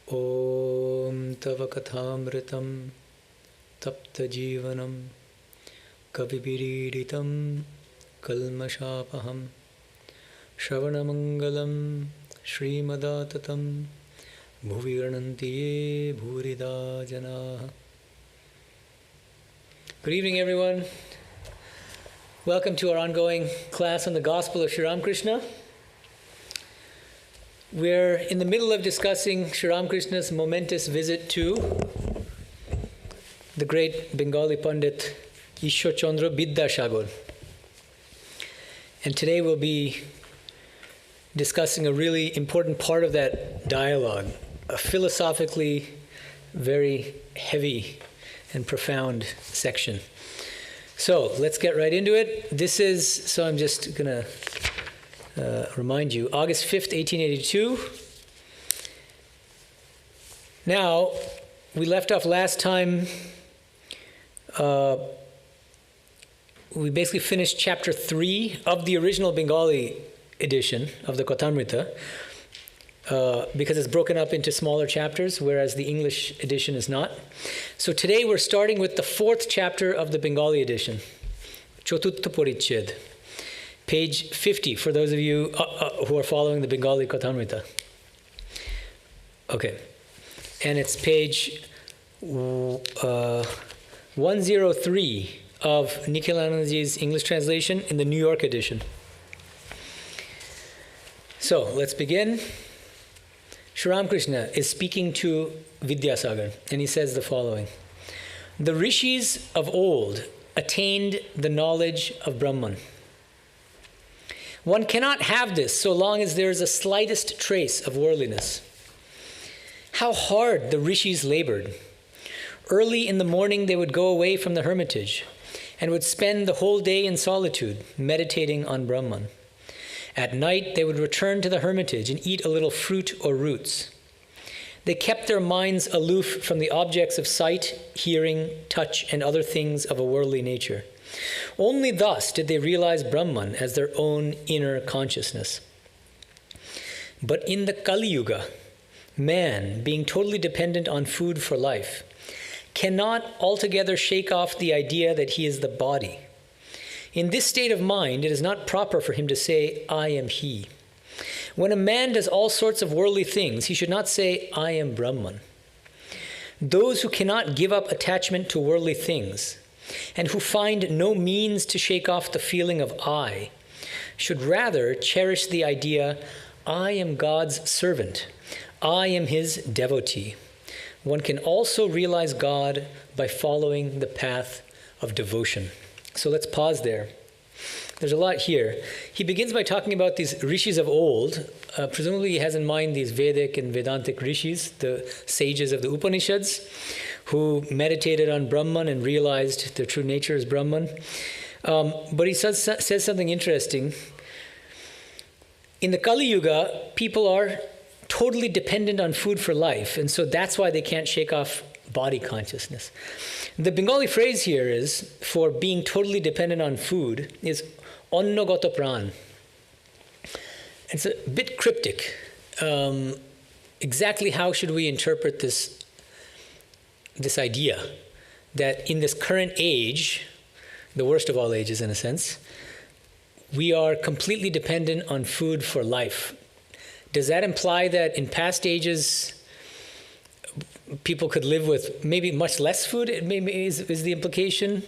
Om Tava Kathamritam Tapta Jivanam Kavibiriditam Kalmashapaham Shravanamangalam Srimadatam Bhuviranantiye Bhurida Janaha. Good evening, everyone. Welcome to our ongoing class on the Gospel of Sri Ramakrishna. We're in the middle of discussing Sri Ramakrishna's momentous visit to the great Bengali Pandit Ishwar Chandra Bidyasagar. And today we'll be discussing a really important part of that dialogue, a philosophically very heavy and profound section. So let's get right into it. I'm just going to remind you, August 5th, 1882. Now, we left off last time, we basically finished chapter 3 of the original Bengali edition of the Kathamrita, because it's broken up into smaller chapters, whereas the English edition is not. So today we're starting with the 4th chapter of the Bengali edition, Chatutta Pariched, page 50, for those of you who are following the Bengali Kathamrita. Okay. And it's page 103 of Nikhilanandaji's English translation in the New York edition. So let's begin. Sri Ramakrishna is speaking to Vidyasagar, and he says the following. The Rishis of old attained the knowledge of Brahman. One cannot have this so long as there is a slightest trace of worldliness. How hard the Rishis labored. Early in the morning they would go away from the hermitage and would spend the whole day in solitude, meditating on Brahman. At night they would return to the hermitage and eat a little fruit or roots. They kept their minds aloof from the objects of sight, hearing, touch, and other things of a worldly nature. Only thus did they realize Brahman as their own inner consciousness. But in the Kali Yuga, man, being totally dependent on food for life, cannot altogether shake off the idea that he is the body. In this state of mind, it is not proper for him to say, I am he. When a man does all sorts of worldly things, he should not say, I am Brahman. Those who cannot give up attachment to worldly things, and who find no means to shake off the feeling of I, should rather cherish the idea, I am God's servant, I am his devotee. One can also realize God by following the path of devotion. So let's pause there. There's a lot here. He begins by talking about these Rishis of old. Presumably he has in mind these Vedic and Vedantic Rishis, the sages of the Upanishads, who meditated on Brahman and realized their true nature is Brahman. But he says something interesting. In the Kali Yuga, people are totally dependent on food for life, and so that's why they can't shake off body consciousness. The Bengali phrase here is, for being totally dependent on food, is Anna Gata Pran. It's a bit cryptic. Exactly how should we interpret this idea that in this current age, the worst of all ages in a sense, we are completely dependent on food for life? Does that imply that in past ages people could live with maybe much less food? Is the implication?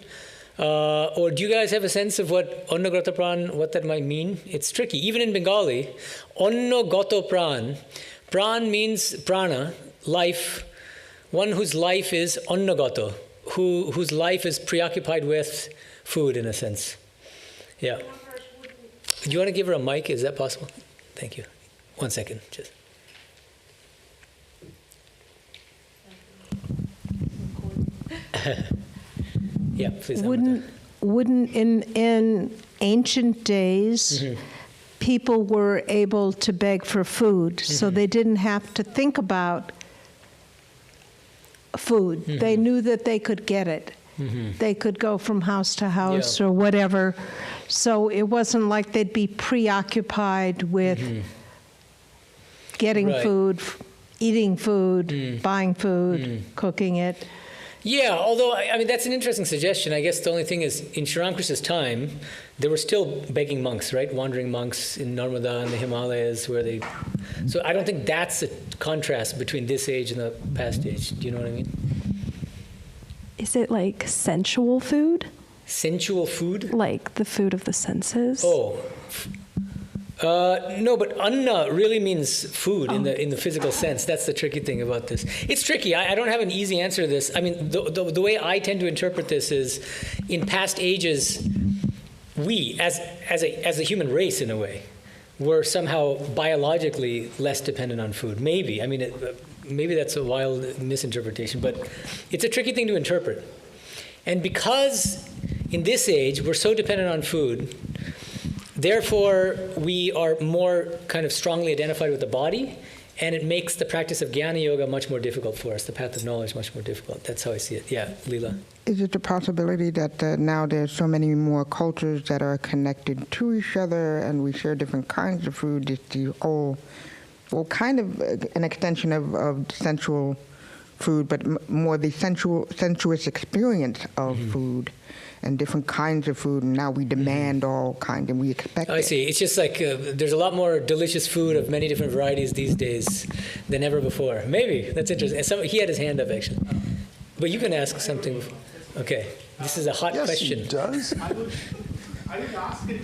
Or do you guys have a sense of what Anna Gata Pran, what that might mean? It's tricky. Even in Bengali, Anna Gata Pran, Pran means prana, life, one whose life is Annagata, whose life is preoccupied with food in a sense. Yeah. Do you want to give her a mic? Is that possible? Thank you. 1 second, just. Yeah, please. Wouldn't in ancient days, people were able to beg for food, so they didn't have to think about food. They knew that they could get it. They could go from house to house or whatever. So it wasn't like they'd be preoccupied with getting food. eating food, buying food, cooking it. Yeah, although, I mean, that's an interesting suggestion. I guess the only thing is, in Sri Ramakrishna's time, there were still begging monks, right? Wandering monks in Narmada and the Himalayas where they... So I don't think that's a contrast between this age and the past age. Do you know what I mean? Is it like sensual food? Sensual food? Like the food of the senses? Oh. No, but anna really means food in the physical sense. That's the tricky thing about this. It's tricky. I don't have an easy answer to this. I mean, the way I tend to interpret this is, in past ages, we, as a human race in a way, were somehow biologically less dependent on food. Maybe. I mean, maybe that's a wild misinterpretation, but it's a tricky thing to interpret. And because in this age we're so dependent on food, therefore, we are more kind of strongly identified with the body, and it makes the practice of Jnana Yoga much more difficult for us, the path of knowledge much more difficult. That's how I see it. Yeah, Leela. Is it a possibility that now there's so many more cultures that are connected to each other and we share different kinds of food, it's the whole, well, kind of an extension of sensual food, but more the sensuous experience of food and different kinds of food, and now we demand all kinds, and we expect I see. It's just like there's a lot more delicious food of many different varieties these days than ever before. Maybe. That's interesting. He had his hand up, actually. But you can ask something. Okay. This is a hot question. Yes, he does. I would ask it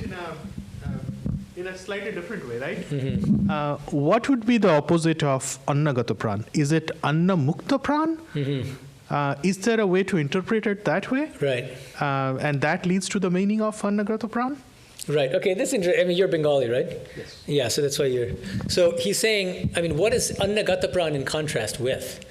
in a slightly different way, right? What would be the opposite of Annagata Pran? Is it Anna Mukta Pran? Is there a way to interpret it that way? Right. And that leads to the meaning of Annagata Pran? Right. Okay. That's interesting. I mean, you're Bengali, right? Yes. Yeah. So that's why you're. So he's saying. I mean, what is Annagata Pran in contrast with?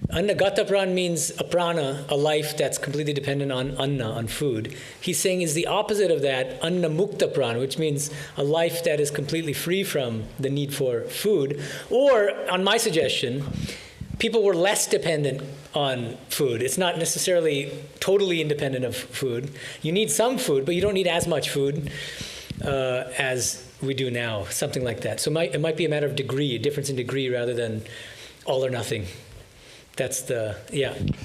Annagata Pran means a prana, a life that's completely dependent on anna, on food. He's saying is the opposite of that, Anna Mukta Pran, which means a life that is completely free from the need for food. Or, on my suggestion, people were less dependent on food. It's not necessarily totally independent of food. You need some food, but you don't need as much food as we do now, something like that. So it might be a matter of degree, a difference in degree rather than all or nothing. That's the,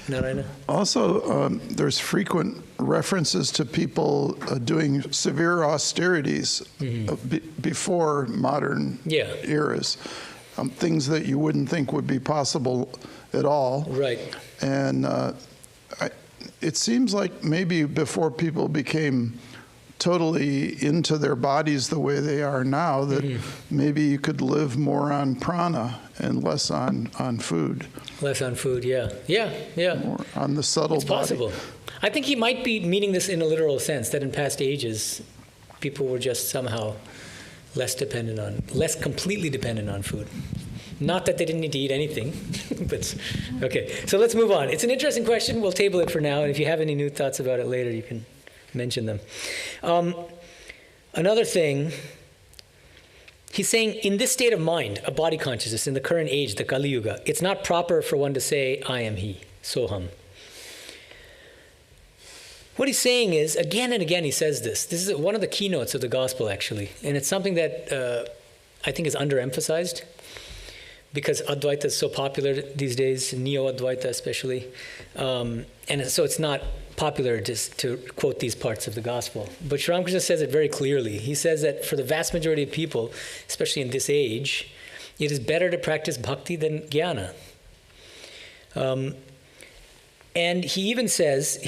Narayana? Also, there's frequent references to people doing severe austerities before modern eras. Things that you wouldn't think would be possible at all. Right. And it seems like maybe before people became totally into their bodies the way they are now, that maybe you could live more on prana and less on food. Less on food, yeah. More on the subtle it's possible. body. I think he might be meaning this in a literal sense, that in past ages, people were just somehow less completely dependent on food. Not that they didn't need to eat anything, but okay. So let's move on. It's an interesting question. We'll table it for now, and if you have any new thoughts about it later, you can mention them. Another thing, he's saying in this state of mind, a body consciousness, in the current age, the Kali Yuga, it's not proper for one to say, I am he, soham. What he's saying is, again and again he says this. This is one of the keynotes of the gospel, actually. And it's something that I think is underemphasized because Advaita is so popular these days, Neo-Advaita especially. And so it's not popular just to quote these parts of the gospel. But Sri Ramakrishna says it very clearly. He says that for the vast majority of people, especially in this age, it is better to practice bhakti than jnana. And he even says,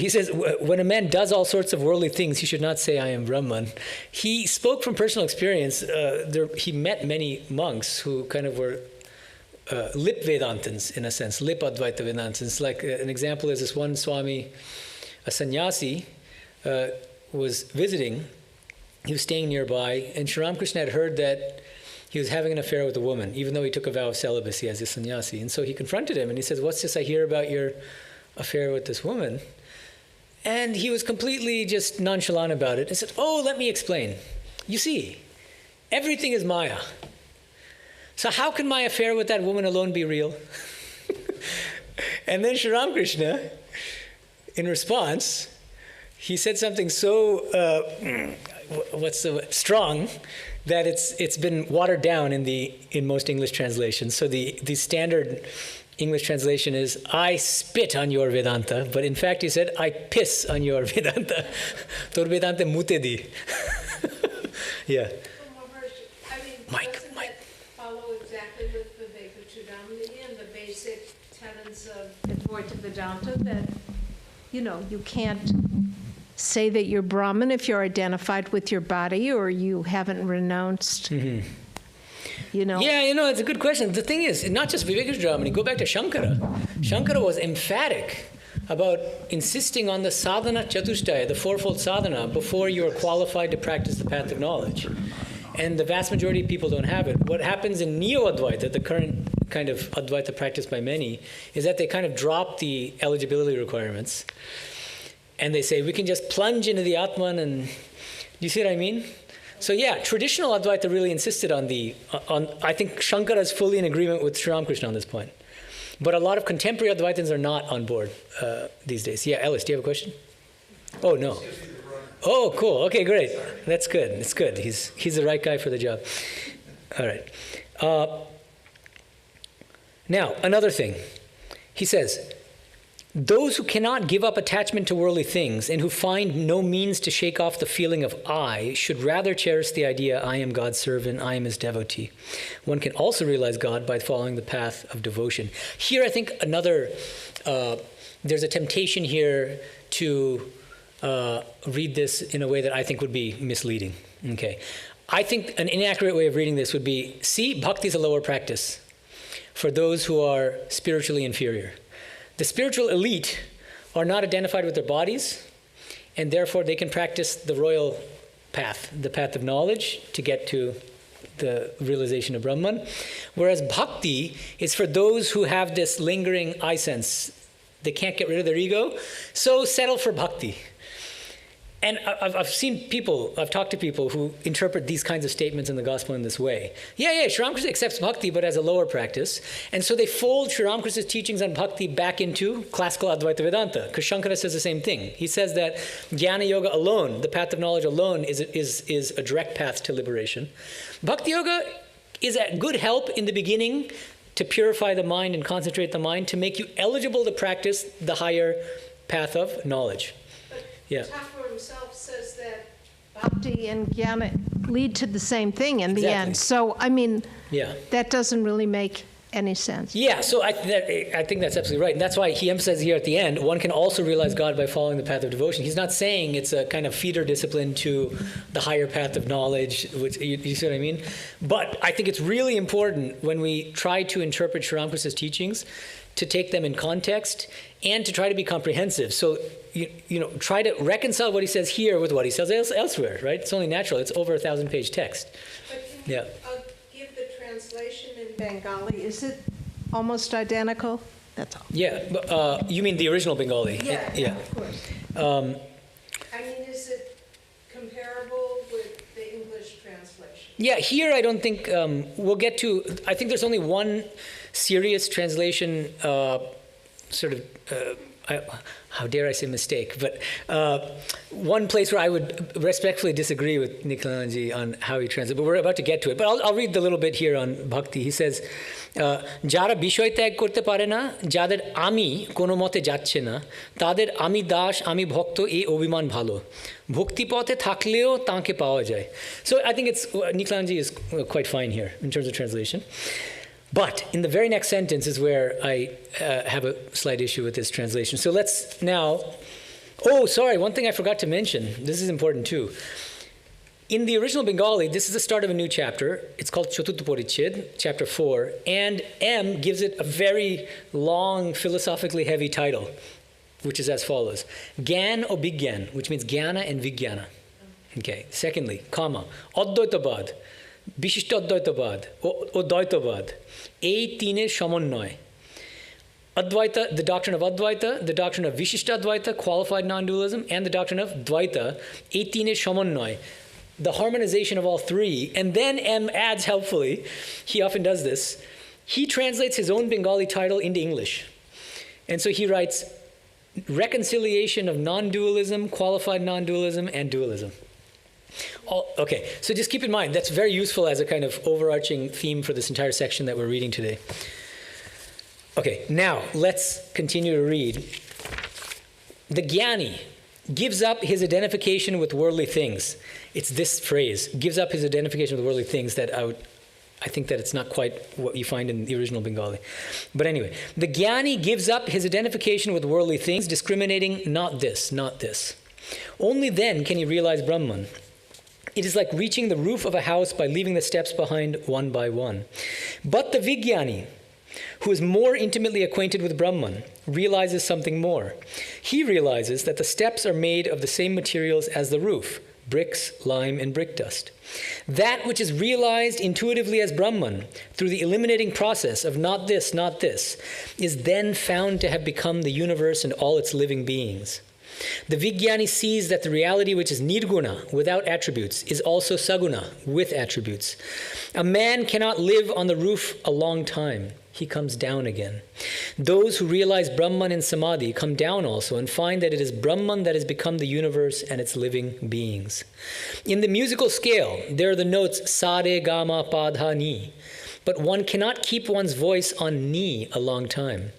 when a man does all sorts of worldly things, he should not say, I am Brahman. He spoke from personal experience. He met many monks who kind of were lip Vedantins, in a sense, lip Advaita Vedantins. Like an example is this one Swami, a sannyasi, was visiting. He was staying nearby, and Sri Ramakrishna had heard that he was having an affair with a woman, even though he took a vow of celibacy as a sannyasi. And so he confronted him, and he says, what's this I hear about your affair with this woman? And he was completely just nonchalant about it and said, oh, let me explain. You see, everything is Maya. So how can my affair with that woman alone be real? And then Sri Ramakrishna, in response, he said something so strong that it's been watered down in most English translations. So the standard English translation is, I spit on your Vedanta, but in fact he said, I piss on your Vedanta. Tor Vedanta mute di. Yeah. Mike. That follow exactly with the Vivekachudamani and the basic tenets of Advaita Vedanta that, you can't say that you're Brahman if you're identified with your body or you haven't renounced, Yeah, it's a good question. The thing is, not just Vivekachudamani, go back to Shankara. Shankara was emphatic about insisting on the sadhana chatushtaya, the fourfold sadhana, before you are qualified to practice the path of knowledge. And the vast majority of people don't have it. What happens in Neo-Advaita, the current kind of Advaita practiced by many, is that they kind of drop the eligibility requirements. And they say, we can just plunge into the Atman and, do you see what I mean? So yeah, traditional Advaita really insisted on I think Shankara is fully in agreement with Sri Ramakrishna on this point. But a lot of contemporary Advaitins are not on board these days. Yeah, Ellis, do you have a question? Oh, no. Oh, cool. Okay, great. That's good. It's good. He's the right guy for the job. All right. Now, another thing. He says, those who cannot give up attachment to worldly things and who find no means to shake off the feeling of I should rather cherish the idea, I am God's servant, I am his devotee. One can also realize God by following the path of devotion. Here, I think there's a temptation here to read this in a way that I think would be misleading. Okay, I think an inaccurate way of reading this would be, see, bhakti is a lower practice for those who are spiritually inferior. The spiritual elite are not identified with their bodies, and therefore they can practice the royal path, the path of knowledge, to get to the realization of Brahman. Whereas bhakti is for those who have this lingering I sense. They can't get rid of their ego, so settle for bhakti. And I've talked to people who interpret these kinds of statements in the gospel in this way. Yeah, Sri Ramakrishna accepts bhakti, but as a lower practice. And so they fold Sri Ramakrishna's teachings on bhakti back into classical Advaita Vedanta, because Shankara says the same thing. He says that Jnana Yoga alone, the path of knowledge alone, is a direct path to liberation. Bhakti Yoga is a good help in the beginning to purify the mind and concentrate the mind, to make you eligible to practice the higher path of knowledge. Yeah. Himself says that bhakti and jnana lead to the same thing in the end. So, that doesn't really make any sense. Yeah, so I think that's absolutely right. And that's why he emphasizes here at the end, one can also realize God by following the path of devotion. He's not saying it's a kind of feeder discipline to the higher path of knowledge, which, you see what I mean? But I think it's really important when we try to interpret Sri Ramakrishna's teachings to take them in context and to try to be comprehensive. So, try to reconcile what he says here with what he says elsewhere, right? It's only natural. It's over 1,000-page text. But can you give the translation in Bengali? Is it almost identical? That's all. Yeah, but, you mean the original Bengali? Yeah, of course. Is it comparable with the English translation? Yeah, here I don't think we'll get to. I think there's only one serious translation, how dare I say mistake, but one place where I would respectfully disagree with Nikhilanji on how he translates, but we're about to get to it. But I'll read the little bit here on Bhakti. He says, যারা বিষয় ত্যাগ করতে পারে না, যাদের আমি কোনো মতে যাচ্ছে না, তাদের আমি দাস, আমি ভক্ত, এই অভিমান ভালো। ভক্তিপথে থাকলেও তাঁকে পাওয়া যায়. So I think Nikhilanji is quite fine here in terms of translation. But in the very next sentence is where I have a slight issue with this translation. So let's now... Oh, sorry, one thing I forgot to mention. This is important too. In the original Bengali, this is the start of a new chapter. It's called Chaturtha Parichhed, chapter 4. And M gives it a very long, philosophically heavy title, which is as follows. Gyan o Bigyan, which means Jnana and Vijnana. Okay. Secondly, comma, Advaitavad, Vishishtadvaitavad, o Dvaitavad. এই তিনের সমন্বয়. Advaita, the doctrine of Advaita, the doctrine of Vishishtadvaita, qualified non-dualism, and the doctrine of Dvaita, এই তিনের সমন্বয়. The harmonization of all three. And then M adds helpfully, he often does this, he translates his own Bengali title into English. And so he writes, reconciliation of non-dualism, qualified non-dualism, and dualism. Okay, so just keep in mind, that's very useful as a kind of overarching theme for this entire section that we're reading today. Okay, now let's continue to read. The Jnani gives up his identification with worldly things. It's this phrase, gives up his identification with worldly things, that I think that it's not quite what you find in the original Bengali. But anyway, the Jnani gives up his identification with worldly things, discriminating not this, not this. Only then can he realize Brahman. It is like reaching the roof of a house by leaving the steps behind one by one. But the Vijnani, who is more intimately acquainted with Brahman, realizes something more. He realizes that the steps are made of the same materials as the roof, bricks, lime, and brick dust. That which is realized intuitively as Brahman, through the eliminating process of not this, is then found to have become the universe and all its living beings. The Vijnani sees that the reality which is nirguna, without attributes, is also saguna, with attributes. A man cannot live on the roof a long time. He comes down again. Those who realize Brahman in samadhi come down also and find that it is Brahman that has become the universe and its living beings. In the musical scale, there are the notes sa, re, ga, ma, pa, dha, ni. But one cannot keep one's voice on ni a long time.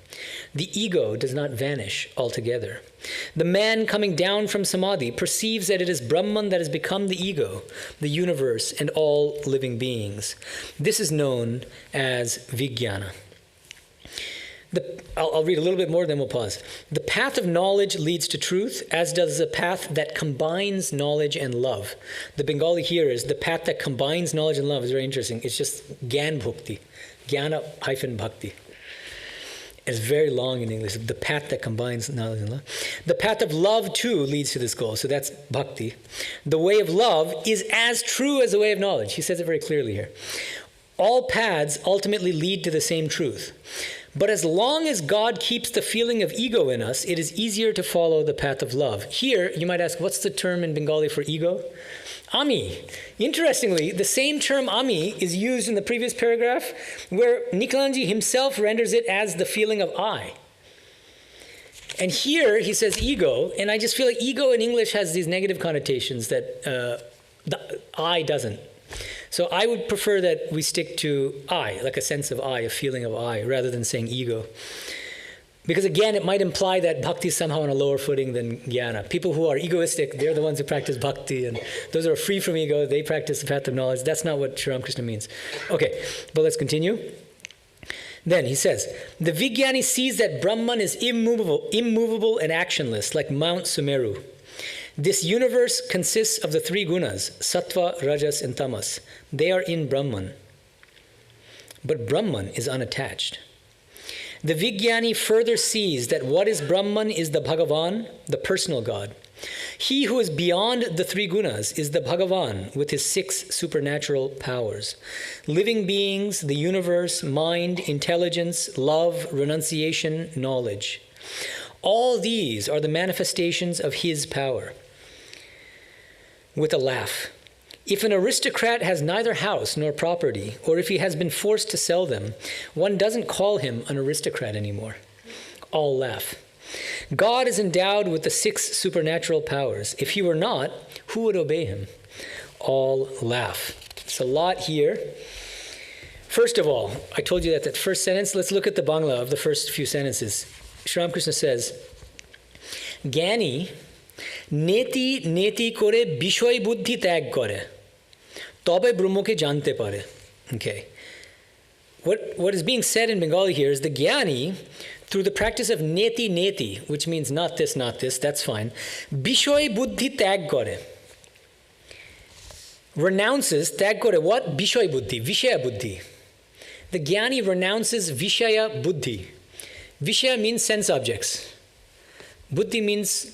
The ego does not vanish altogether. The man coming down from samadhi perceives that it is Brahman that has become the ego, the universe, and all living beings. This is known as Vijnana. I'll read a little bit more, then we'll pause. The path of knowledge leads to truth, as does the path that combines knowledge and love. The Bengali here is the path that combines knowledge and love is very interesting. It's just Gyan Bhakti, Jnana-Bhakti. It's very long in English. The path that combines knowledge and love. The path of love, too, leads to this goal. So that's bhakti. The way of love is as true as the way of knowledge. He says it very clearly here. All paths ultimately lead to the same truth. But as long as God keeps the feeling of ego in us, it is easier to follow the path of love. Here, you might ask, what's the term in Bengali for ego? Ami. Interestingly, the same term ami is used in the previous paragraph where Nikhilanji himself renders it as the feeling of I. And here he says ego, and I just feel like ego in English has these negative connotations that the I doesn't. So I would prefer that we stick to I, like a sense of I, a feeling of I, rather than saying ego. Because again, it might imply that bhakti is somehow on a lower footing than jnana. People who are egoistic, they're the ones who practice bhakti, and those who are free from ego, they practice the path of knowledge. That's not what Sri Ramakrishna means. Okay, but let's continue. Then he says, the Vijnani sees that Brahman is immovable and actionless, like Mount Sumeru. This universe consists of the three gunas, sattva, rajas, and tamas. They are in Brahman. But Brahman is unattached. The Vijnani further sees that what is Brahman is the Bhagavan, the personal God. He who is beyond the three gunas is the Bhagavan with his 6 supernatural powers. Living beings, the universe, mind, intelligence, love, renunciation, knowledge. All these are the manifestations of his power. With a laugh. If an aristocrat has neither house nor property, or if he has been forced to sell them, one doesn't call him an aristocrat anymore. All laugh. God is endowed with the 6 supernatural powers. If he were not, who would obey him? All laugh. It's a lot here. First of all, I told you that first sentence. Let's look at the Bangla of the first few sentences. Sri Ramakrishna says, Jnani neti kore bishoy buddhi tag kore. Tobe brahmoke jante pare. Okay. What is being said in Bengali here is the Jnani, through the practice of neti, which means not this, that's fine, bishoy buddhi tag kore. Renounces, tag kore what? Bishoy buddhi, vishaya buddhi. The Jnani renounces vishaya buddhi. Vishaya means sense objects. Buddhi means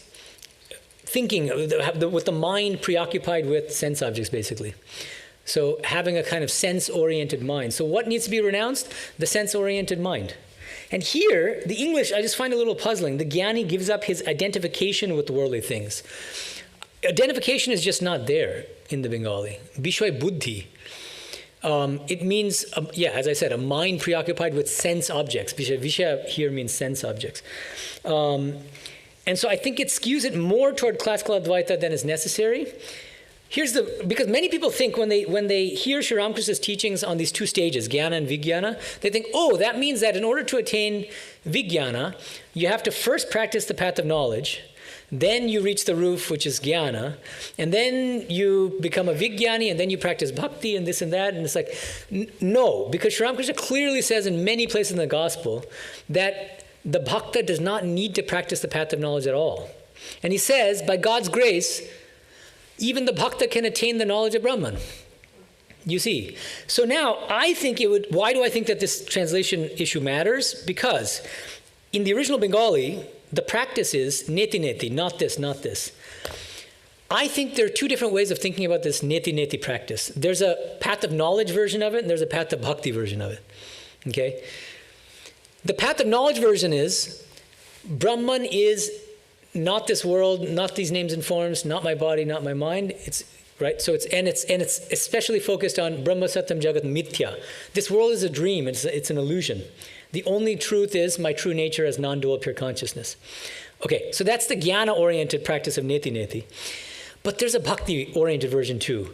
thinking, with the mind preoccupied with sense objects, basically. So having a kind of sense-oriented mind. So what needs to be renounced? The sense-oriented mind. And here, the English, I just find a little puzzling. The Jnani gives up his identification with worldly things. Identification is just not there in the Bengali. Bishoy buddhi. It means, as I said, a mind preoccupied with sense objects. Vishaya here means sense objects. And so I think it skews it more toward classical Advaita than is necessary. because many people think when they hear Sri Ramakrishna's teachings on these two stages, Jnana and Vijnana, they think, oh, that means that in order to attain Vijnana, you have to first practice the path of knowledge, then you reach the roof, which is Jnana, and then you become a Vijnani, and then you practice Bhakti and this and that, and it's like, no, because Sri Ramakrishna clearly says in many places in the Gospel that the Bhakta does not need to practice the path of knowledge at all. And he says, by God's grace, even the Bhakta can attain the knowledge of Brahman. You see. So now, why do I think that this translation issue matters? Because in the original Bengali, the practice is neti neti, not this, not this. I think there are two different ways of thinking about this neti neti practice. There's a path of knowledge version of it, and there's a path of bhakti version of it. Okay? The path of knowledge version is, Brahman is not this world, not these names and forms, not my body, not my mind. It's right. So it's especially focused on Brahma Satyam Jagat Mithya. This world is a dream. It's an illusion. The only truth is my true nature as non-dual pure consciousness. Okay, so that's the jnana-oriented practice of neti neti. But there's a bhakti-oriented version too.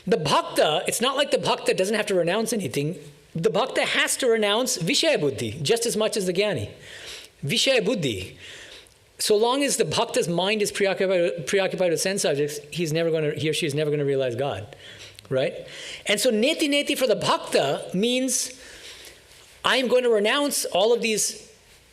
The bhakta, it's not like the bhakta doesn't have to renounce anything. The bhakta has to renounce vishaya buddhi just as much as the jnani. Vishaya buddhi. So long as the bhakta's mind is preoccupied with sense objects, he or she is never going to realize God, right? And so neti neti for the bhakta means I'm going to renounce all of these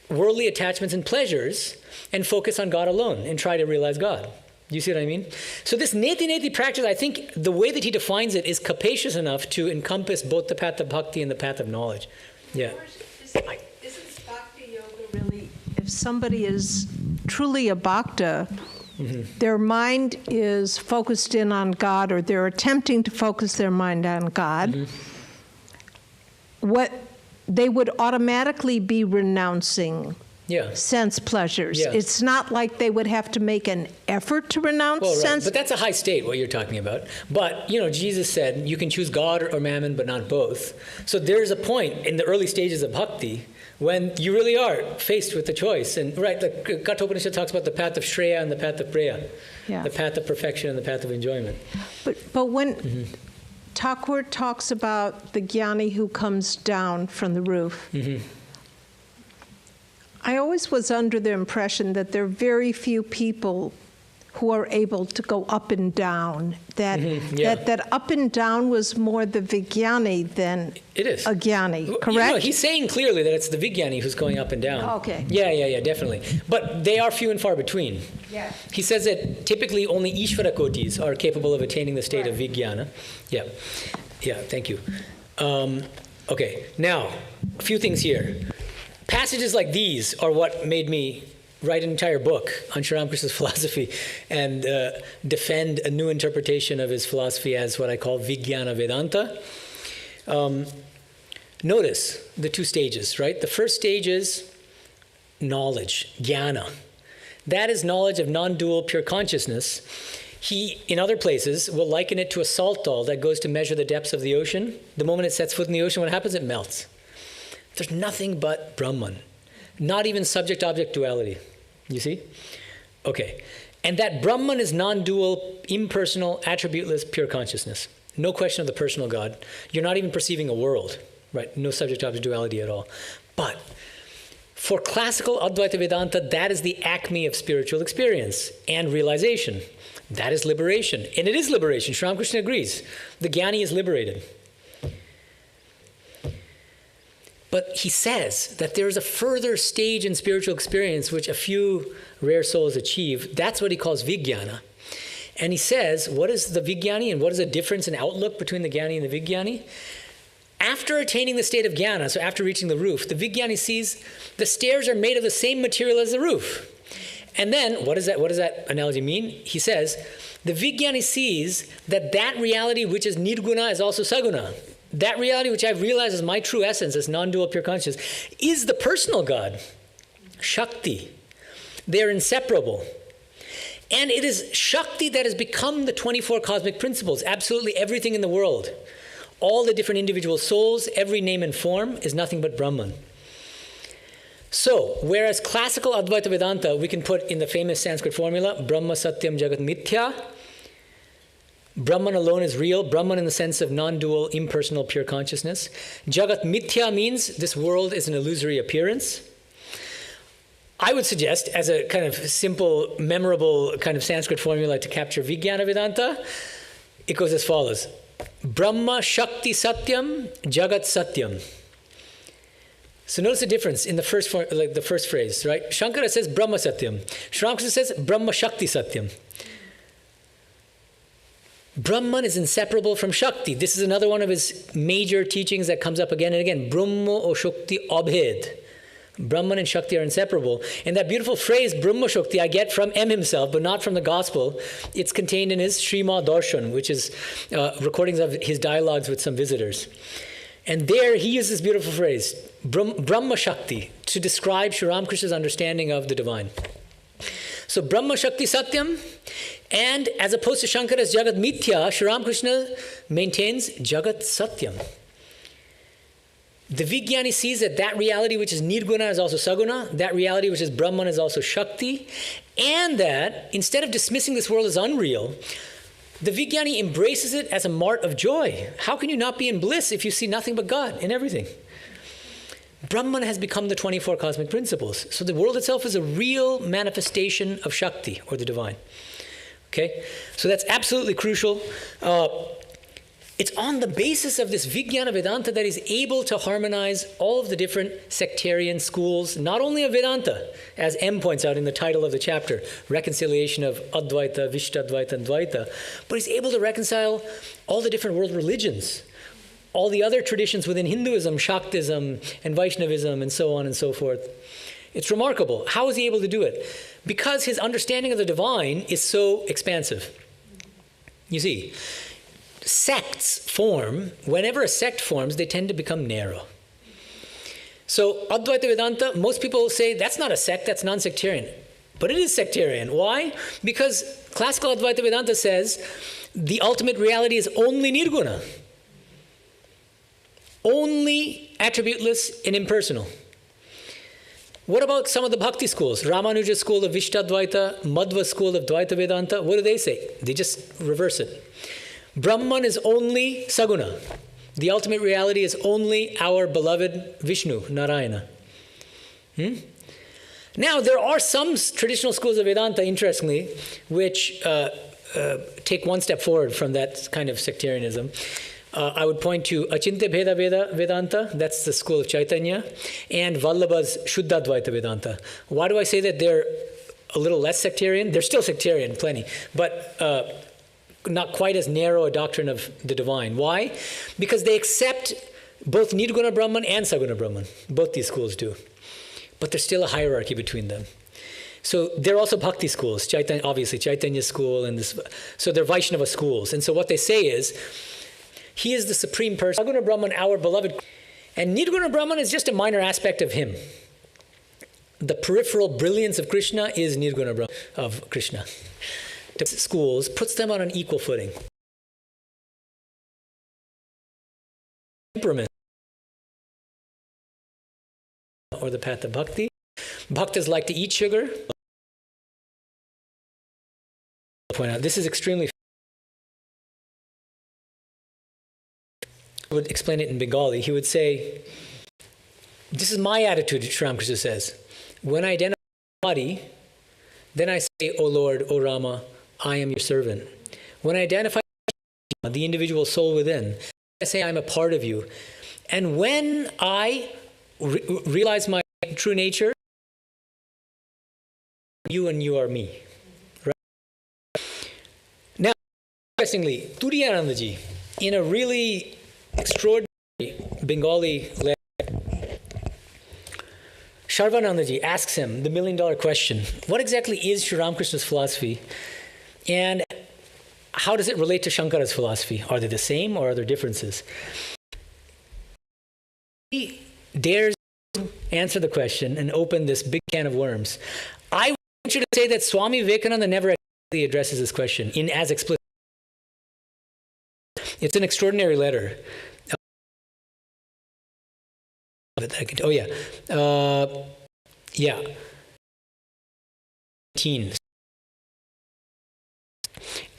worldly attachments and pleasures and focus on God alone and try to realize God. Do you see what I mean? So this neti neti practice, I think the way that he defines it is capacious enough to encompass both the path of bhakti and the path of knowledge. Yeah. Isn't bhakti yoga really, if somebody is truly a bhakta, their mind is focused in on God, or they're attempting to focus their mind on God, what they would automatically be renouncing sense pleasures. Yeah. It's not like they would have to make an effort to renounce sense. But that's a high state, what you're talking about. But, Jesus said you can choose God or mammon, but not both. So there's a point in the early stages of bhakti when you really are faced with the choice. And right, the Kathopanishad talks about the path of Shreya and the path of Preya, the path of perfection and the path of enjoyment. But when Thakur talks about the jnani who comes down from the roof, I always was under the impression that there are very few people who are able to go up and down. That up and down was more the vijnani than it is. A jnani, correct? He's saying clearly that it's the vijnani who's going up and down. Okay. Yeah, definitely. But they are few and far between. Yeah. He says that typically only Ishvara kotis are capable of attaining the state of vijnana. Yeah, thank you. Okay, now, a few things here. Passages like these are what made me write an entire book on Sri Ramakrishna's philosophy and defend a new interpretation of his philosophy as what I call Vijnana Vedanta. Notice the two stages, right? The first stage is knowledge, jnana. That is knowledge of non-dual pure consciousness. He, in other places, will liken it to a salt doll that goes to measure the depths of the ocean. The moment it sets foot in the ocean, what happens? It melts. There's nothing but Brahman. Not even subject-object duality. You see? Okay. And that Brahman is non-dual, impersonal, attributeless, pure consciousness. No question of the personal God. You're not even perceiving a world, right? No subject-object duality at all. But for classical Advaita Vedanta, that is the acme of spiritual experience and realization. That is liberation. And it is liberation. Sri Ramakrishna agrees. The jnani is liberated. But he says that there is a further stage in spiritual experience which a few rare souls achieve. That's what he calls vijnana. And he says, what is the vijnani and what is the difference in outlook between the jnani and the vijnani? After attaining the state of jnana, so after reaching the roof, the vijnani sees the stairs are made of the same material as the roof. And then, what does that analogy mean? He says, the vijnani sees that reality which is nirguna is also saguna. That reality which I've realized as my true essence, as non-dual pure consciousness, is the personal God, Shakti. They're inseparable. And it is Shakti that has become the 24 cosmic principles, absolutely everything in the world. All the different individual souls, every name and form is nothing but Brahman. So, whereas classical Advaita Vedanta, we can put in the famous Sanskrit formula, Brahma Satyam Jagat Mithya, Brahman alone is real. Brahman in the sense of non-dual, impersonal, pure consciousness. Jagat mithya means this world is an illusory appearance. I would suggest, as a kind of simple, memorable kind of Sanskrit formula to capture Vijnana Vedanta, it goes as follows. Brahma Shakti Satyam, Jagat Satyam. So notice the difference in the first phrase, right? Shankara says Brahma Satyam. Sri Ramakrishna says Brahma Shakti Satyam. Brahman is inseparable from Shakti. This is another one of his major teachings that comes up again and again. Brahma or Shakti Abhed. Brahman and Shakti are inseparable. And that beautiful phrase, Brahma Shakti, I get from M himself, but not from the Gospel. It's contained in his Srimad Darshan, which is recordings of his dialogues with some visitors. And there he uses this beautiful phrase, Brahma Shakti, to describe Sri Ramakrishna's understanding of the divine. So Brahma Shakti Satyam, and as opposed to Shankara's Jagat Mithya, Sri Ramakrishna maintains Jagat Satyam. The Vijnani sees that reality which is Nirguna is also Saguna, that reality which is Brahman is also Shakti, and that instead of dismissing this world as unreal, the Vijnani embraces it as a mart of joy. How can you not be in bliss if you see nothing but God in everything? Brahman has become the 24 cosmic principles. So the world itself is a real manifestation of Shakti, or the divine. Okay? So that's absolutely crucial. It's on the basis of this Vijnana Vedanta that is able to harmonize all of the different sectarian schools, not only of Vedanta, as M points out in the title of the chapter, reconciliation of Advaita, Vishtadvaita, and Dvaita, but he's able to reconcile all the different world religions, all the other traditions within Hinduism, Shaktism, and Vaishnavism, and so on and so forth. It's remarkable. How is he able to do it? Because his understanding of the divine is so expansive. You see, sects form, whenever a sect forms, they tend to become narrow. So Advaita Vedanta, most people say that's not a sect, that's non-sectarian. But it is sectarian. Why? Because classical Advaita Vedanta says the ultimate reality is only Nirguna. Only attributeless and impersonal. What about some of the Bhakti schools? Ramanuja school of Vishtadvaita, Madhva school of Dvaita Vedanta, what do they say? They just reverse it. Brahman is only Saguna. The ultimate reality is only our beloved Vishnu, Narayana. Now, there are some traditional schools of Vedanta, interestingly, which take one step forward from that kind of sectarianism. I would point to Achintya Bheda Vedanta, that's the school of Chaitanya, and Vallabha's Shuddhadvaita Vedanta. Why do I say that they're a little less sectarian? They're still sectarian, plenty, but not quite as narrow a doctrine of the divine. Why? Because they accept both Nirguna Brahman and Saguna Brahman. Both these schools do. But there's still a hierarchy between them. So they're also Bhakti schools, obviously Chaitanya school, and this. So they're Vaishnava schools. And so what they say is, he is the supreme person. Saguna Brahman, our beloved. And Nirguna Brahman is just a minor aspect of him. The peripheral brilliance of Krishna is Nirguna Brahman of Krishna. Schools puts them on an equal footing. Temperament or the path of bhakti. Bhaktas like to eat sugar. I'll point out this is extremely. He would explain it in Bengali. He would say, "This is my attitude." Sri Ramakrishna says, "When I identify the body, then I say, O Lord, O Rama, I am your servant. When I identify the individual soul within, I say I'm a part of you. And when I realize my true nature, you and you are me." Right? Now, interestingly, Turiyanandaji, in a really extraordinary Bengali letter, Sharvanandaji asks him the million-dollar question, what exactly is Sri Ramakrishna's philosophy? And how does it relate to Shankara's philosophy? Are they the same or are there differences? He dares to answer the question and open this big can of worms. I want you to say that Swami Vivekananda never actually addresses this question in as explicit. It's an extraordinary letter.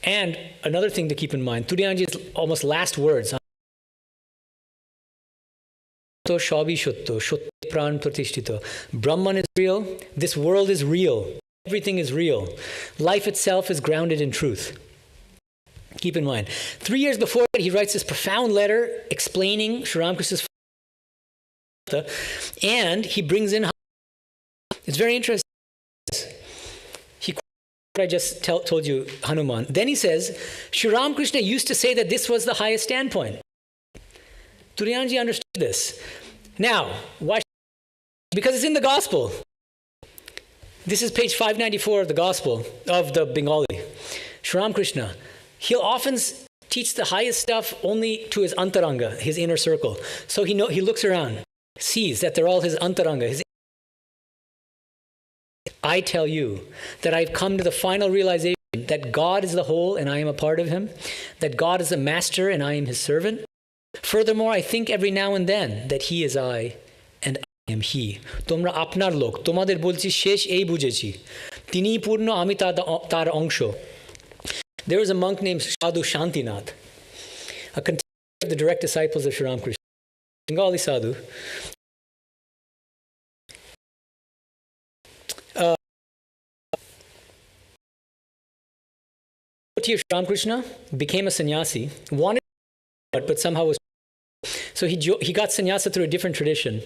And another thing to keep in mind, Turiyanji's almost last words, Shobi Shutto, Shutto Pran Pratishtito. Brahman is real, this world is real, everything is real. Life itself is grounded in truth. Keep in mind. 3 years before that, he writes this profound letter explaining Sri Ramakrishna's and he brings in, it's very interesting. He quotes what I just told you, Hanuman. Then he says, Sri Ramakrishna used to say that this was the highest standpoint. Turiyanji understood this. Now, why? Because it's in the Gospel. This is page 594 of the Gospel, of the Bengali. Sri Ramakrishna, he'll often teach the highest stuff only to his antaranga, his inner circle. So he looks around, sees that they're all his antaranga. I tell you that I've come to the final realization that God is the whole and I am a part of him, that God is the master and I am his servant. Furthermore, I think every now and then that he is I and I am he. Tomra apnar lok, tomader bolchi shesh ei bujechi. Tini purno ami tar angsho. There was a monk named Sadhu Shantinath, a contemporary of the direct disciples of Sri Ramakrishna, Bengali sadhu. Devotee of Sri Ramakrishna, became a sannyasi, wanted to, but somehow was. So he got sannyasa through a different tradition.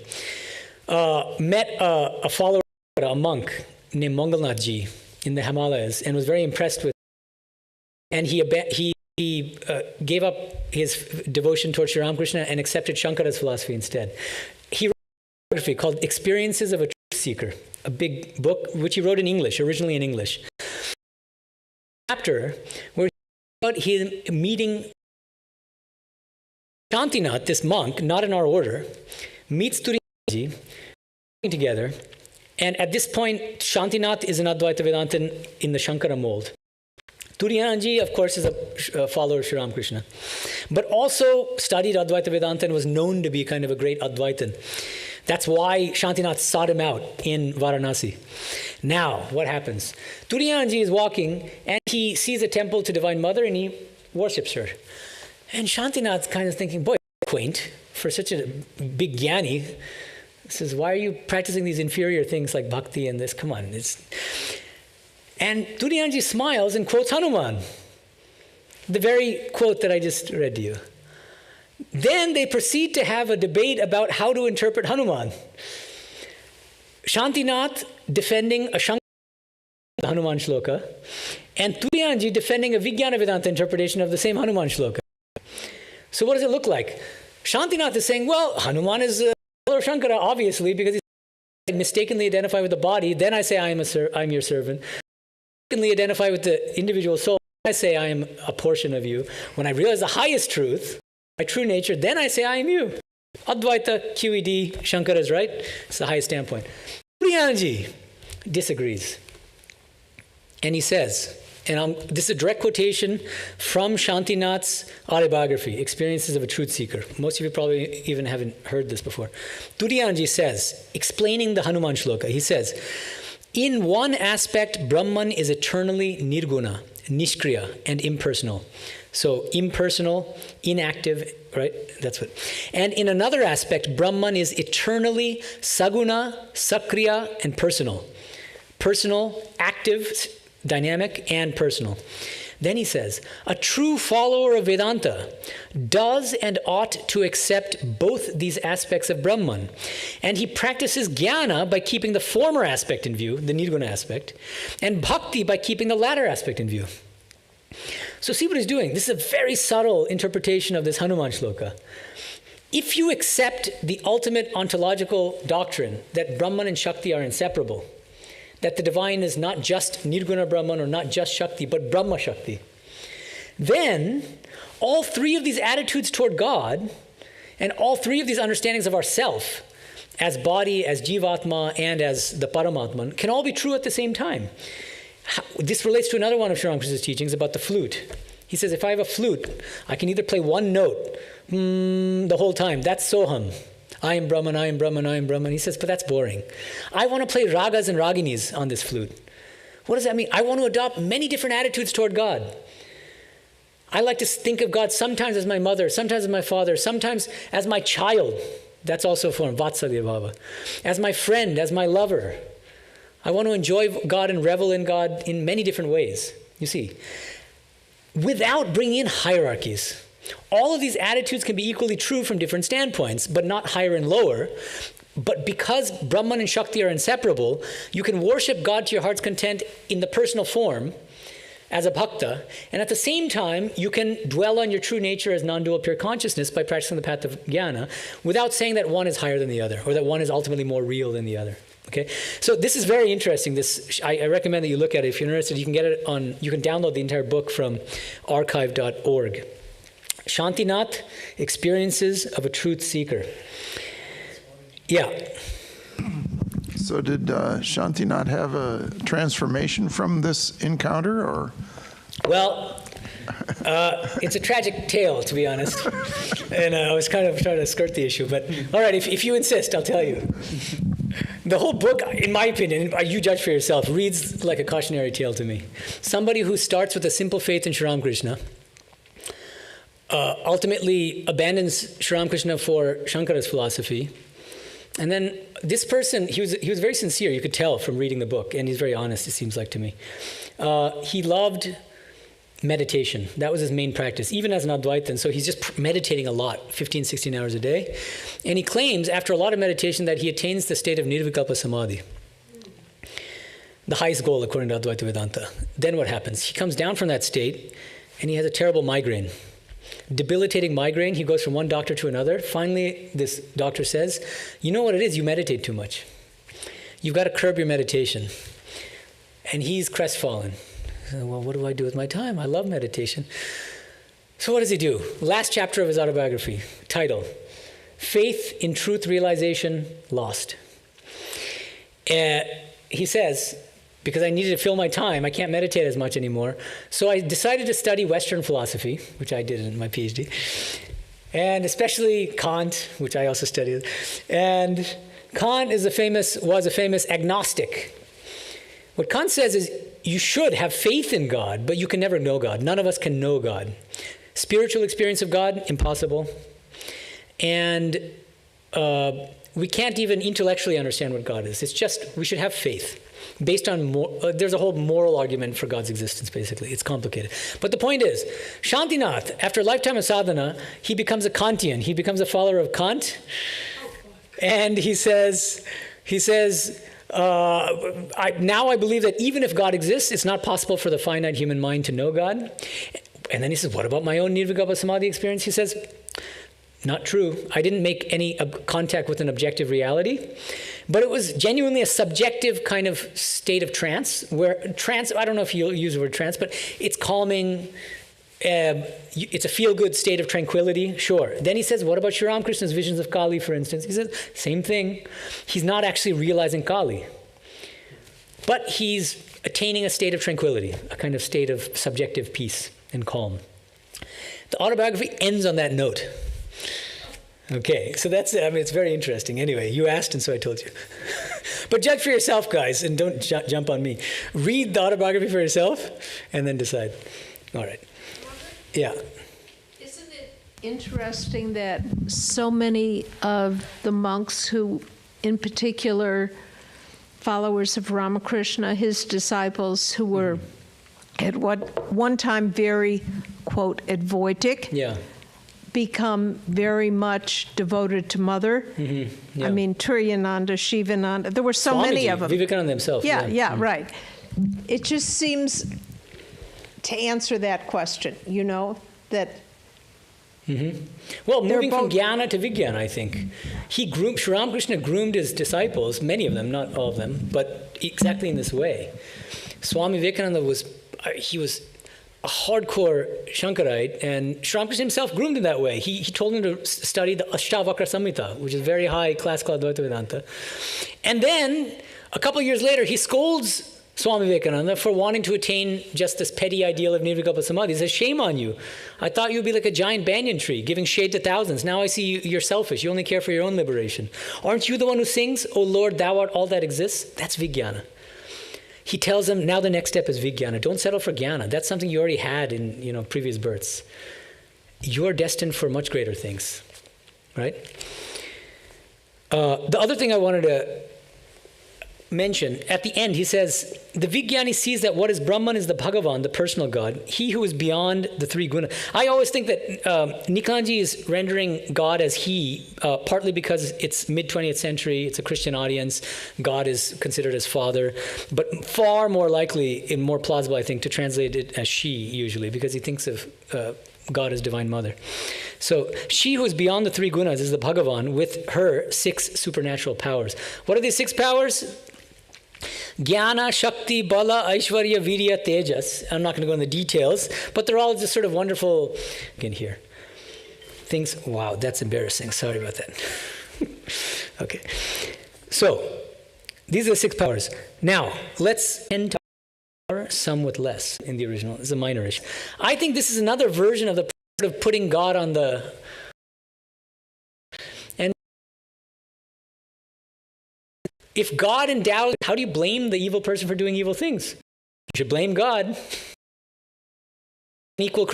Met a follower, a monk named Mangalnath Ji in the Himalayas, and was very impressed with. And he gave up his devotion towards Sri Ramakrishna and accepted Shankara's philosophy instead. He wrote a biography called Experiences of a Truth Seeker, a big book which he wrote in English, originally in English. Chapter where he about him meeting Shantinath, this monk, not in our order, meets Turiyanji together, and at this point, Shantinath is an Advaita Vedantin in the Shankara mold. Turiyanji, of course, is a follower of Sri Ramakrishna, but also studied Advaita Vedanta and was known to be kind of a great Advaitin. That's why Shantinath sought him out in Varanasi. Now, what happens? Turiyanji is walking, and he sees a temple to Divine Mother, and he worships her. And Shantinath's kind of thinking, boy, quaint, for such a big jnani. He says, why are you practicing these inferior things like bhakti and this? Come on. And Turiyanji smiles and quotes Hanuman, the very quote that I just read to you. Then they proceed to have a debate about how to interpret Hanuman. Shantinath defending a Shankara Hanuman shloka, and Turiyanji defending a Vijnana Vedanta interpretation of the same Hanuman shloka. So what does it look like? Shantinath is saying, well, Hanuman is a follower of Shankara, obviously, because he mistakenly identify with the body, then I say I am your servant. Mistakenly identify with the individual soul, I say I am a portion of you. When I realize the highest truth, my true nature, then I say I am you. Advaita, QED, Shankara is right. It's the highest standpoint. Turiyanji disagrees. And he says, and this is a direct quotation from Shantinath's autobiography, Experiences of a Truth Seeker. Most of you probably even haven't heard this before. Turiyanji says, explaining the Hanuman shloka, he says, in one aspect, Brahman is eternally nirguna, nishkriya, and impersonal. So impersonal, inactive, right? That's what. And in another aspect, Brahman is eternally saguna, sakriya, and personal. Personal, active, dynamic, and personal. Then he says, a true follower of Vedanta does and ought to accept both these aspects of Brahman. And he practices jnana by keeping the former aspect in view, the nirguna aspect, and bhakti by keeping the latter aspect in view. So see what he's doing. This is a very subtle interpretation of this Hanuman shloka. If you accept the ultimate ontological doctrine that Brahman and Shakti are inseparable, that the divine is not just Nirguna Brahman or not just Shakti, but Brahma Shakti, then all three of these attitudes toward God and all three of these understandings of ourself as body, as Jivatma, and as the Paramatman can all be true at the same time. This relates to another one of Sri Ramakrishna's teachings about the flute. He says, if I have a flute, I can either play one note the whole time. That's Soham. I am Brahman, I am Brahman, I am Brahman. He says, but that's boring. I want to play ragas and raginis on this flute. What does that mean? I want to adopt many different attitudes toward God. I like to think of God sometimes as my mother, sometimes as my father, sometimes as my child. That's also a form, Vatsalya Bhava. As my friend, as my lover. I want to enjoy God and revel in God in many different ways, you see, without bringing in hierarchies. All of these attitudes can be equally true from different standpoints, but not higher and lower. But because Brahman and Shakti are inseparable, you can worship God to your heart's content in the personal form as a bhakta, and at the same time, you can dwell on your true nature as non-dual pure consciousness by practicing the path of jnana without saying that one is higher than the other, or that one is ultimately more real than the other. Okay, so this is very interesting. I recommend that you look at it. If you're interested, you can get it on. You can download the entire book from archive.org. Shantinath, Experiences of a Truth Seeker. Yeah. So did Shantinath have a transformation from this encounter, or? Well, it's a tragic tale, to be honest. And I was kind of trying to skirt the issue. But all right, if you insist, I'll tell you. The whole book, in my opinion, you judge for yourself, reads like a cautionary tale to me. Somebody who starts with a simple faith in Sri Ramakrishna ultimately abandons Sri Ramakrishna for Shankara's philosophy. And then this person, he was very sincere, you could tell from reading the book, and he's very honest, it seems like to me. He loved meditation. That was his main practice, even as an Advaitin. So he's just meditating a lot, 15, 16 hours a day. And he claims, after a lot of meditation, that he attains the state of Nirvikalpa Samadhi, the highest goal according to Advaita Vedanta. Then what happens? He comes down from that state, and he has a terrible migraine. Debilitating migraine. He goes from one doctor to another. Finally, this doctor says, you know what it is? You meditate too much. You've got to curb your meditation. And he's crestfallen. Well, what do I do with my time? I love meditation. So what does he do? Last chapter of his autobiography, title, Faith in Truth Realization Lost. He says, because I needed to fill my time, I can't meditate as much anymore. So I decided to study Western philosophy, which I did in my PhD, and especially Kant, which I also studied. And Kant was a famous agnostic. What Kant says is you should have faith in God, but you can never know God. None of us can know God. Spiritual experience of God, impossible. And we can't even intellectually understand what God is. It's just we should have faith. Based on there's a whole moral argument for God's existence, basically. It's complicated. But the point is, Shantinath, after a lifetime of sadhana, he becomes a Kantian. He becomes a follower of Kant. And he says, now I believe that even if God exists, it's not possible for the finite human mind to know God. And then he says, what about my own Nirvikalpa Samadhi experience? He says, not true. I didn't make any contact with an objective reality. But it was genuinely a subjective kind of state of trance, where trance, I don't know if you'll use the word trance, but it's calming, it's a feel-good state of tranquility, sure. Then he says, what about Sri Ramakrishna's visions of Kali, for instance? He says, same thing. He's not actually realizing Kali. But he's attaining a state of tranquility, a kind of state of subjective peace and calm. The autobiography ends on that note. Okay, so that's, it's very interesting. Anyway, you asked and so I told you. But judge for yourself, guys, and don't jump on me. Read the autobiography for yourself and then decide. All right. Yeah. Isn't it interesting that so many of the monks who, in particular, followers of Ramakrishna, his disciples, who were at one time very, quote, Advaitic, Yeah. become very much devoted to Mother. Mm-hmm. Yeah. I mean, Turiyananda, Shivananda, there were so many of them. Vivekananda himself. Yeah, right. It just seems to answer that question, that... Mm-hmm. Well, moving from jnana to vijnana, I think. Sri Ramakrishna groomed his disciples, many of them, not all of them, but exactly in this way. Swami Vivekananda was a hardcore Shankarite, and Sri Ramakrishna himself groomed him that way. He told him to study the Ashtavakra Samhita, which is very high classical Advaita Vedanta. And then, a couple of years later, he scolds Swami Vivekananda for wanting to attain just this petty ideal of Nirvikalpa Samadhi. He says, shame on you. I thought you'd be like a giant banyan tree, giving shade to thousands. Now I see you're selfish. You only care for your own liberation. Aren't you the one who sings, O Lord, thou art all that exists? That's Vijnana. he tells them, now the next step is Vijnana. Don't settle for Jnana. That's something you already had in previous births. You're destined for much greater things, right? The other thing I wanted to mention, at the end, he says, the Vijnani sees that what is Brahman is the Bhagavan, the personal God, he who is beyond the three gunas. I always think that Nikanji is rendering God as he, partly because it's mid-20th century, it's a Christian audience, God is considered as father, but far more likely and more plausible, I think, to translate it as she, usually, because he thinks of God as Divine Mother. So she who is beyond the three gunas is the Bhagavan with her 6 supernatural powers. What are these 6 powers? Jnana, Shakti, Bala, Aishwarya, Virya, Tejas. I'm not going to go into the details, but they're all just sort of wonderful, again here, things. Wow, that's embarrassing. Sorry about that. Okay. So, these are the 6 powers. Now, let's end some with less in the original. It's a minor issue. I think this is another version of the of putting God on the... And if God endows, how do you blame the evil person for doing evil things? You should blame God. Equal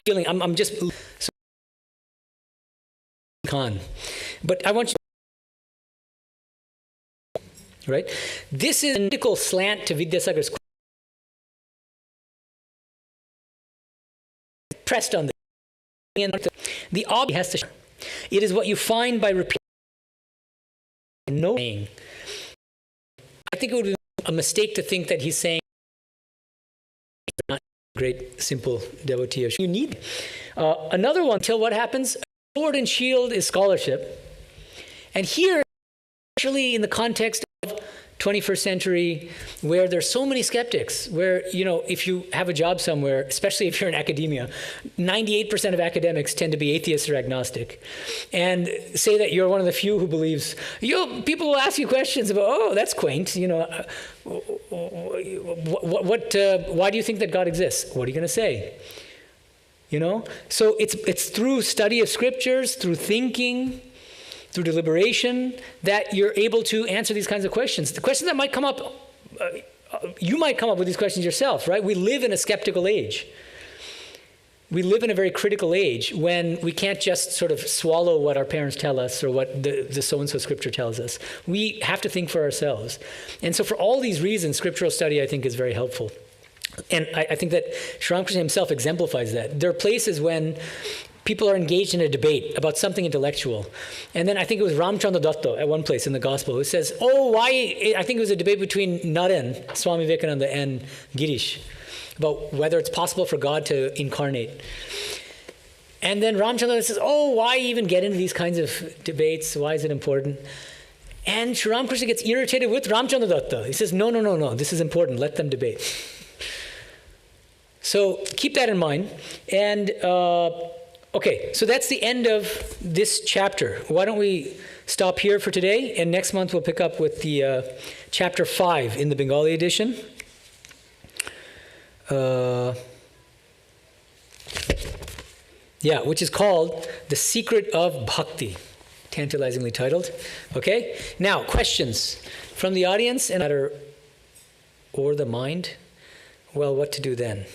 feeling, I'm just... But I want you... Right? This is a critical slant to Vidyasagar's pressed on the object has to. It is what you find by repeating. Knowing. I think it would be a mistake to think that he's saying not a great simple devotee. You need another one. Till what happens? Sword and shield is scholarship, and here, especially in the context of 21st century, where there's so many skeptics, where, if you have a job somewhere, especially if you're in academia, 98% of academics tend to be atheists or agnostic, and say that you're one of the few who believes, people will ask you questions about, oh, that's quaint, why do you think that God exists? What are you going to say? So it's through study of scriptures, through thinking, through deliberation, that you're able to answer these kinds of questions. The questions that might come up, you might come up with these questions yourself, right? We live in a skeptical age. We live in a very critical age when we can't just sort of swallow what our parents tell us or what the so-and-so scripture tells us. We have to think for ourselves. And so for all these reasons, scriptural study, I think, is very helpful. And I think that Sri Ramakrishna himself exemplifies that. There are places when people are engaged in a debate about something intellectual. And then I think it was Ramchandra Datta at one place in the Gospel who says, I think it was a debate between Naren, Swami Vivekananda, and Girish about whether it's possible for God to incarnate. And then Ramchandra says, why even get into these kinds of debates? Why is it important? And Sri Ramakrishna gets irritated with Ramchandra Datta. He says, no, this is important. Let them debate. So keep that in mind. And okay, so that's the end of this chapter. Why don't we stop here for today, and next month we'll pick up with the chapter 5 in the Bengali edition. Which is called The Secret of Bhakti, tantalizingly titled. Okay, now questions from the audience and or the mind. Well, what to do then?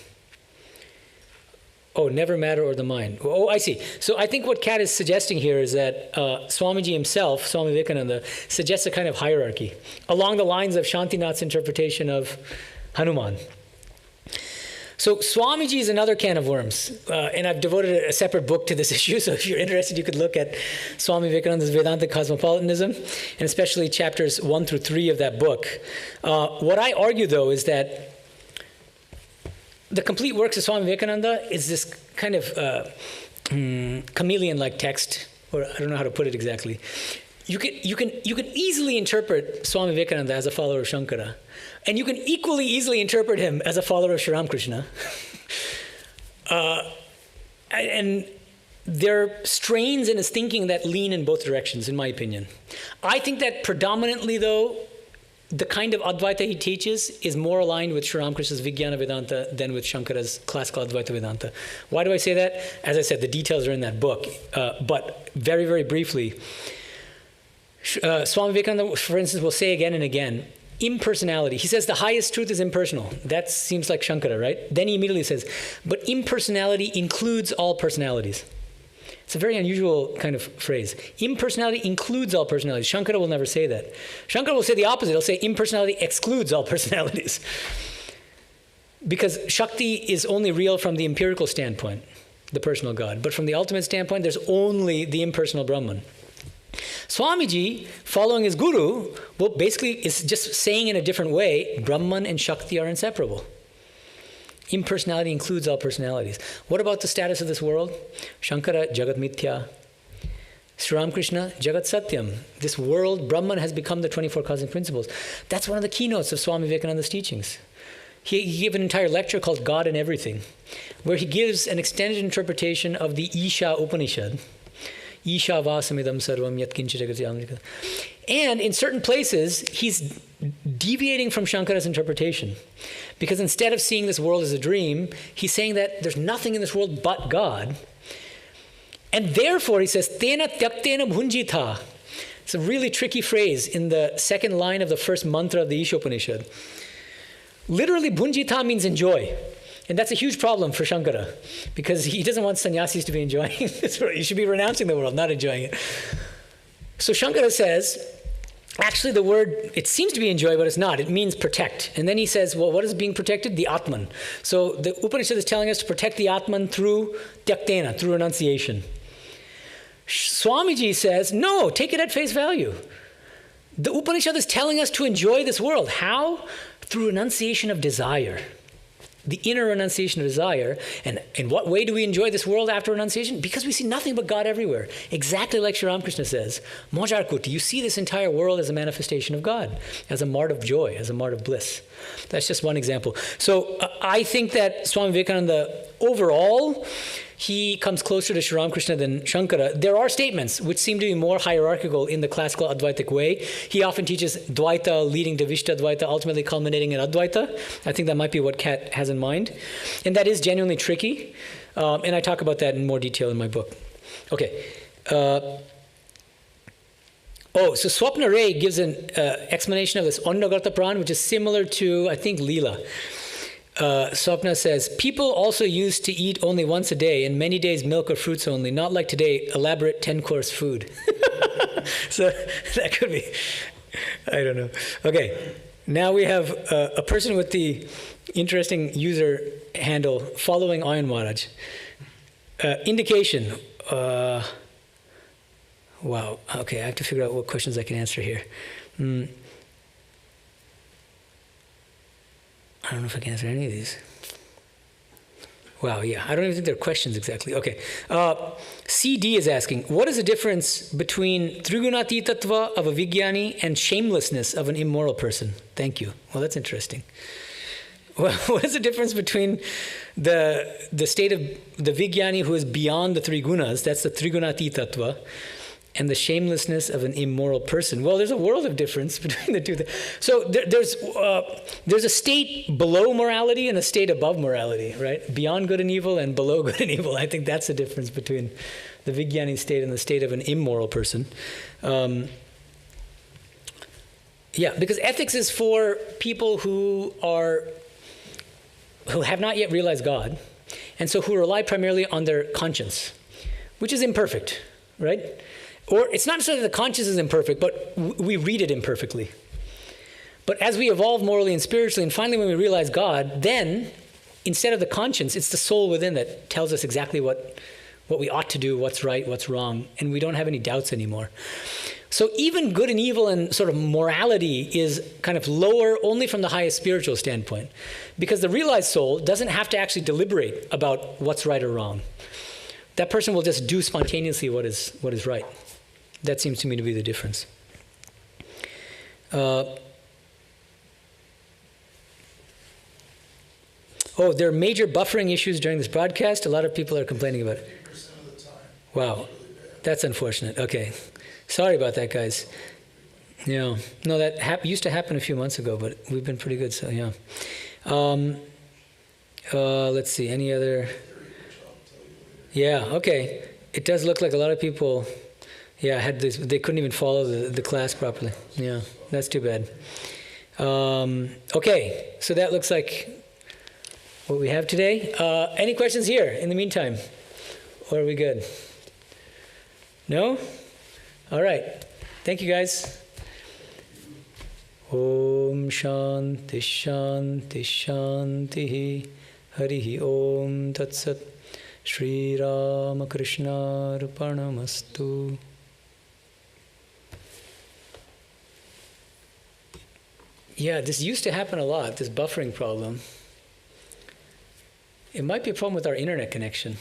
Oh, never matter or the mind. Oh, I see. So I think what Kat is suggesting here is that Swamiji himself, Swami Vivekananda, suggests a kind of hierarchy along the lines of Shantinath's interpretation of Hanuman. So Swamiji is another can of worms, and I've devoted a separate book to this issue, so if you're interested, you could look at Swami Vivekananda's Vedanta Cosmopolitanism, and especially chapters 1 through 3 of that book. What I argue, though, is that the complete works of Swami Vivekananda is this kind of chameleon-like text, or I don't know how to put it exactly. You can easily interpret Swami Vivekananda as a follower of Shankara, and you can equally easily interpret him as a follower of Sri Ramakrishna. And there are strains in his thinking that lean in both directions, in my opinion. I think that predominantly, though, the kind of Advaita he teaches is more aligned with Sri Ramakrishna's Vijnana Vedanta than with Shankara's classical Advaita Vedanta. Why do I say that? As I said, the details are in that book. But very, very briefly, Swami Vivekananda, for instance, will say again and again, impersonality. He says the highest truth is impersonal. That seems like Shankara, right? Then he immediately says, but impersonality includes all personalities. It's a very unusual kind of phrase. Impersonality includes all personalities. Shankara will never say that. Shankara will say the opposite. He'll say impersonality excludes all personalities. Because Shakti is only real from the empirical standpoint, the personal God. But from the ultimate standpoint, there's only the impersonal Brahman. Swamiji, following his guru, well, basically is just saying in a different way, Brahman and Shakti are inseparable. Impersonality includes all personalities. What about the status of this world? Shankara, Jagat Mithya. Sri Ramakrishna, Jagat Satyam. This world, Brahman, has become the 24 cosmic principles. That's one of the keynotes of Swami Vivekananda's teachings. He gave an entire lecture called God and Everything, where he gives an extended interpretation of the Isha Upanishad. Isha vasamidam sarvam yat kincha jagatyam. And in certain places, he's deviating from Shankara's interpretation. Because instead of seeing this world as a dream, he's saying that there's nothing in this world but God. And therefore, he says, Tena tyaktena bhunjitha. It's a really tricky phrase in the second line of the first mantra of the Isha Upanishad. Literally, bhunjitha means enjoy. And that's a huge problem for Shankara, because he doesn't want sannyasis to be enjoying this world. You should be renouncing the world, not enjoying it. So Shankara says, actually the word, it seems to be enjoy, but it's not. It means protect. And then he says, well, what is being protected? The Atman. So the Upanishad is telling us to protect the Atman through tyaktena, through renunciation. Swamiji says, no, take it at face value. The Upanishad is telling us to enjoy this world. How? Through renunciation of desire. The inner renunciation of desire. And in what way do we enjoy this world after renunciation? Because we see nothing but God everywhere. Exactly like Sri Ramakrishna says, Mojarkuti, you see this entire world as a manifestation of God, as a mart of joy, as a mart of bliss. That's just one example. So I think that Swami Vivekananda, overall, he comes closer to Sri Ramakrishna than Shankara. There are statements which seem to be more hierarchical in the classical Advaitic way. He often teaches Dvaita leading to Vishtadvaita, ultimately culminating in Advaita. I think that might be what Kat has in mind. And that is genuinely tricky. And I talk about that in more detail in my book. Okay. So Swapna Ray gives an explanation of this Annagarta Pran, which is similar to, I think, Leela. Swapna says, people also used to eat only once a day, and many days milk or fruits only, not like today, elaborate 10-course food. So that could be, I don't know. Okay, now we have a person with the interesting user handle, following Ayan Maharaj. Indication. Wow, okay, I have to figure out what questions I can answer here. I don't know if I can answer any of these. Wow, yeah, I don't even think they're questions exactly. Okay, CD is asking, what is the difference between Trigunati Tattva of a Vijnani and shamelessness of an immoral person? Thank you. Well, that's interesting. Well, what is the difference between the state of the Vijnani who is beyond the three gunas, that's the Trigunati Tattva, and the shamelessness of an immoral person? Well, there's a world of difference between the two. So there's a state below morality and a state above morality, right? Beyond good and evil and below good and evil. I think that's the difference between the Vijnani state and the state of an immoral person. Yeah, because ethics is for people who have not yet realized God, and so who rely primarily on their conscience, which is imperfect, right? Or it's not necessarily that the conscience is imperfect, but we read it imperfectly. But as we evolve morally and spiritually, and finally when we realize God, then instead of the conscience, it's the soul within that tells us exactly what we ought to do, what's right, what's wrong, and we don't have any doubts anymore. So even good and evil and sort of morality is kind of lower only from the highest spiritual standpoint, because the realized soul doesn't have to actually deliberate about what's right or wrong. That person will just do spontaneously what is right. That seems to me to be the difference. There are major buffering issues during this broadcast. A lot of people are complaining about it. 50% of the time. Wow, that's unfortunate. Okay, sorry about that, guys. Yeah. No, that used to happen a few months ago, but we've been pretty good, so yeah. Let's see, any other? Yeah, okay. It does look like a lot of people, had this, they couldn't even follow the class properly. Yeah, that's too bad. Okay, so that looks like what we have today. Any questions here in the meantime? Or are we good? No? All right. Thank you, guys. Om Shanti Shanti Shanti Harihi Om Tat Sat Sri Ramakrishna Arpanamastu. Yeah, this used to happen a lot, this buffering problem. It might be a problem with our internet connection.